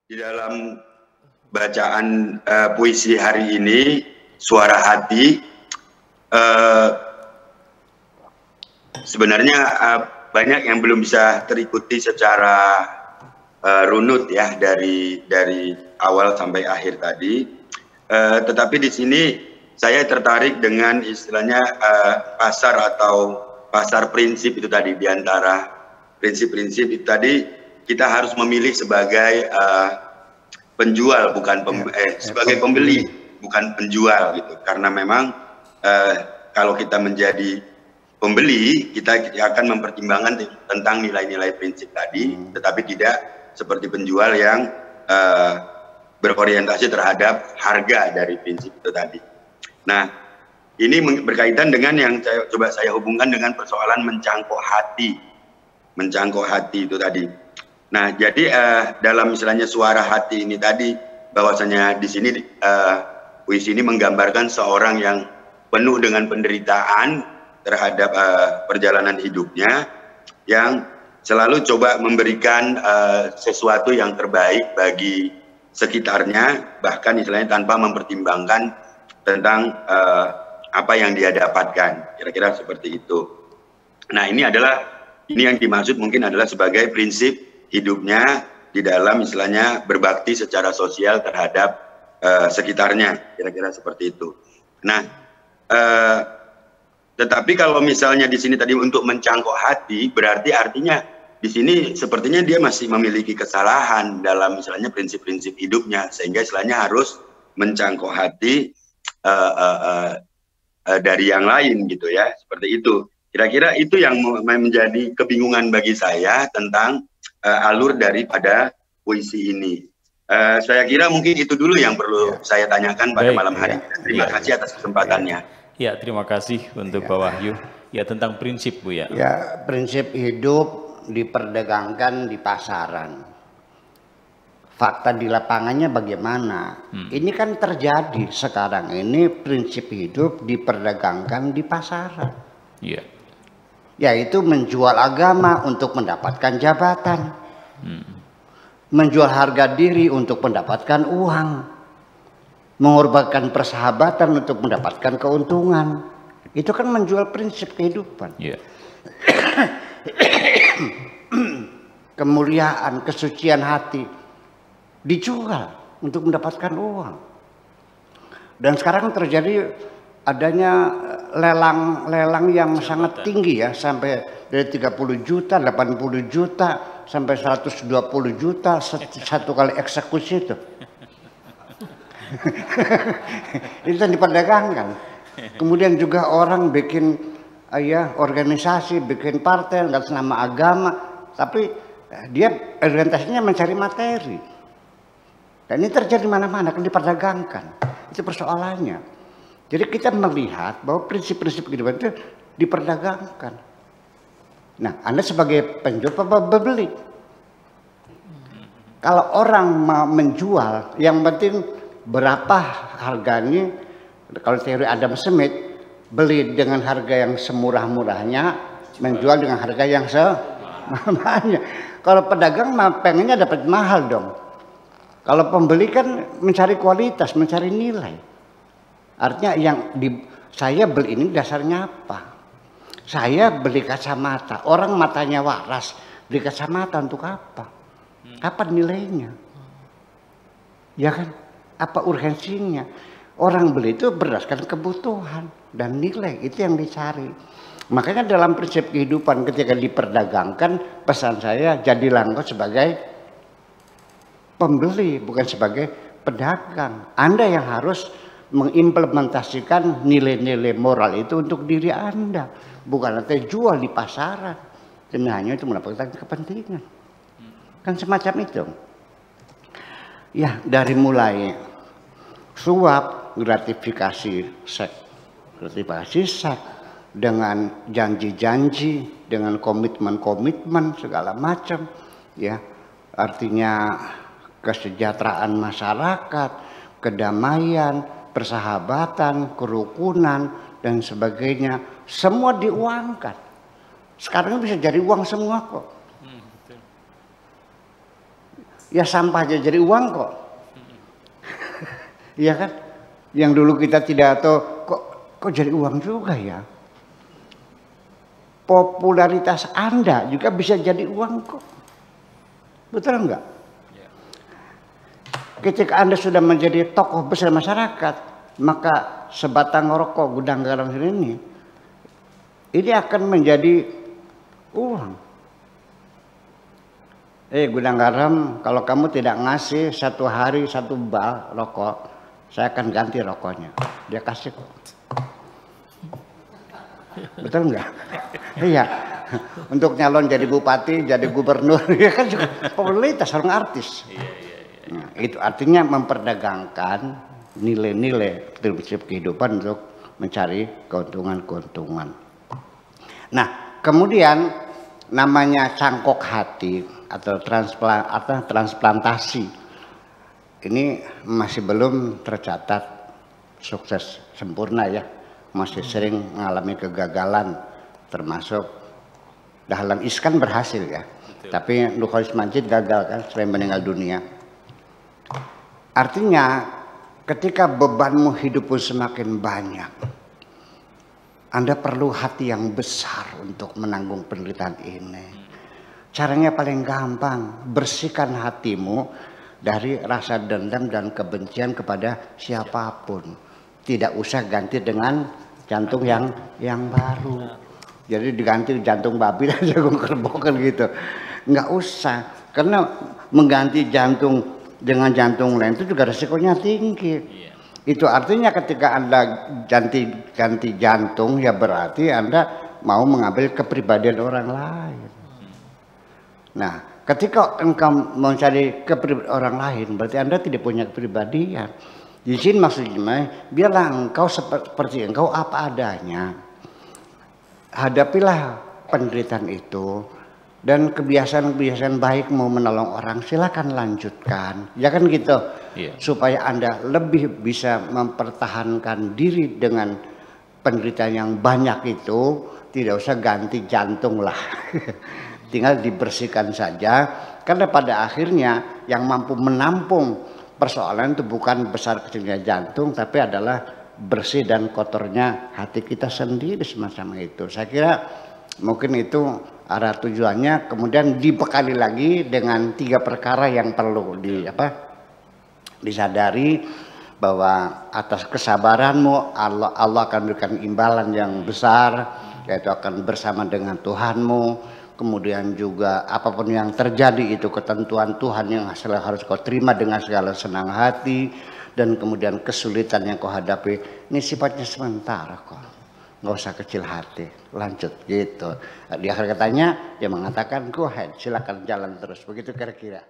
Di dalam bacaan puisi hari ini, Suara Hati, sebenarnya banyak yang belum bisa terikuti secara runut ya dari awal sampai akhir tadi. Tetapi di sini saya tertarik dengan istilahnya pasar atau pasar prinsip itu tadi. Di antara prinsip-prinsip itu tadi, kita harus memilih sebagai penjual bukan sebagai pembeli bukan penjual gitu, karena memang kalau kita menjadi pembeli kita akan mempertimbangkan tentang nilai-nilai prinsip tadi, tetapi tidak seperti penjual yang berorientasi terhadap harga dari prinsip itu tadi. Nah, ini berkaitan dengan yang coba saya hubungkan dengan persoalan mencangkok hati itu tadi. Nah, jadi dalam misalnya Suara Hati ini tadi, bahwasanya di sini puisi ini menggambarkan seorang yang penuh dengan penderitaan terhadap perjalanan hidupnya, yang selalu coba memberikan sesuatu yang terbaik bagi sekitarnya, bahkan istilahnya tanpa mempertimbangkan tentang apa yang dia dapatkan, kira-kira seperti itu. Nah, ini yang dimaksud mungkin adalah sebagai prinsip hidupnya di dalam istilahnya berbakti secara sosial terhadap sekitarnya, kira-kira seperti itu. Nah, tetapi kalau misalnya di sini tadi untuk mencangkok hati, berarti artinya di sini sepertinya dia masih memiliki kesalahan dalam misalnya prinsip-prinsip hidupnya, sehingga istilahnya harus mencangkok hati dari yang lain gitu ya, seperti itu. Kira-kira itu yang menjadi kebingungan bagi saya tentang alur daripada puisi ini. Saya kira mungkin itu dulu yang perlu saya tanyakan pada malam hari ini. Terima kasih atas kesempatannya. Ya, terima kasih untuk Pak Wahyu. Ya, tentang prinsip, Bu ya. Ya, prinsip hidup diperdagangkan di pasaran. Fakta di lapangannya bagaimana? Ini kan terjadi sekarang ini, prinsip hidup diperdagangkan di pasaran. Iya. Yaitu menjual agama untuk mendapatkan jabatan, menjual harga diri untuk mendapatkan uang, mengorbankan persahabatan untuk mendapatkan keuntungan. Itu kan menjual prinsip kehidupan. Yeah. Kemuliaan, kesucian hati dijual untuk mendapatkan uang. Dan sekarang terjadi adanya lelang yang sangat tinggi ya, sampai dari 30 juta, 80 juta, sampai 120 juta satu kali eksekusi itu. Itu yang diperdagangkan. Kemudian juga orang bikin organisasi, bikin partai nggak nama agama, tapi dia orientasinya mencari materi. Dan ini terjadi mana-mana, kan diperdagangkan. Itu persoalannya. Jadi kita melihat bahwa prinsip-prinsip kehidupan itu diperdagangkan. Nah, Anda sebagai penjual apa pembeli? Kalau orang mau menjual, yang penting berapa harganya. Kalau teori Adam Smith, beli dengan harga yang semurah-murahnya, menjual dengan harga yang semahal-mahalnya. Kalau pedagang pengennya dapat mahal dong. Kalau pembeli kan mencari kualitas, mencari nilai. Artinya saya beli ini dasarnya apa? Saya beli kacamata, orang matanya waras, beli kacamata untuk apa? Apa nilainya? Ya kan? Apa urgensinya? Orang beli itu berdasarkan kebutuhan dan nilai, itu yang dicari. Makanya dalam prinsip kehidupan ketika diperdagangkan, pesan saya jadilah engkau sebagai pembeli, bukan sebagai pedagang. Anda yang harus mengimplementasikan nilai-nilai moral itu untuk diri Anda, bukan nanti jual di pasaran demi hanya itu mendapatkan kepentingan. Kan semacam itu. Ya, dari mulai suap, gratifikasi seks dengan janji-janji, dengan komitmen-komitmen segala macam, ya. Artinya kesejahteraan masyarakat, kedamaian, persahabatan, kerukunan dan sebagainya, semua diuangkan. Sekarang bisa jadi uang semua kok. ya sampah aja jadi uang kok. Iya kan? Yang dulu kita tidak tahu kok jadi uang juga ya. Popularitas Anda juga bisa jadi uang kok. Betul enggak? Ketika Anda sudah menjadi tokoh besar masyarakat, maka sebatang rokok gudang garam ini akan menjadi uang. Gudang garam, kalau kamu tidak ngasih 1 hari 1 bal rokok, saya akan ganti rokoknya. Dia kasih kok. Betul enggak? Iya. Untuk nyalon jadi bupati, jadi gubernur, ya kan juga popularitas orang artis. Nah, itu artinya memperdagangkan nilai-nilai prinsip kehidupan untuk mencari keuntungan-keuntungan. Nah, kemudian namanya cangkok hati atau transplantasi ini masih belum tercatat sukses sempurna ya, masih sering mengalami kegagalan, termasuk Dahlan Iskan berhasil ya. Betul. Tapi Nurholis Majid gagal kan, selain meninggal dunia. Artinya ketika bebanmu hidup pun semakin banyak, Anda perlu hati yang besar untuk menanggung penderitaan ini. Caranya paling gampang, bersihkan hatimu dari rasa dendam dan kebencian kepada siapapun. Tidak usah ganti dengan jantung yang baru. Jadi diganti jantung babi dan jagung kerbau gitu. Nggak usah, karena mengganti jantung dengan jantung lain itu juga resikonya tinggi. Itu artinya ketika Anda ganti jantung, ya berarti Anda mau mengambil kepribadian orang lain. Nah, ketika engkau mencari kepribadian orang lain, berarti Anda tidak punya kepribadian. Di sini maksudnya, biarlah engkau seperti engkau apa adanya. Hadapilah penderitaan itu. Dan kebiasaan-kebiasaan baik mau menolong orang, silakan lanjutkan, ya kan gitu. Supaya Anda lebih bisa mempertahankan diri dengan penderitaan yang banyak itu, tidak usah ganti jantung lah. Tinggal dibersihkan saja, karena pada akhirnya yang mampu menampung persoalan itu bukan besar kecilnya jantung, tapi adalah bersih dan kotornya hati kita sendiri, semacam itu. Saya kira mungkin itu arah tujuannya. Kemudian dibekali lagi dengan 3 perkara yang perlu disadari, bahwa atas kesabaranmu Allah akan berikan imbalan yang besar, yaitu akan bersama dengan Tuhanmu. Kemudian juga apapun yang terjadi itu ketentuan Tuhan yang harus kau terima dengan segala senang hati. Dan kemudian kesulitan yang kau hadapi ini sifatnya sementara kok. Nggak usah kecil hati, lanjut gitu. Di akhir katanya dia mengatakan, go ahead, silakan jalan terus, begitu kira-kira.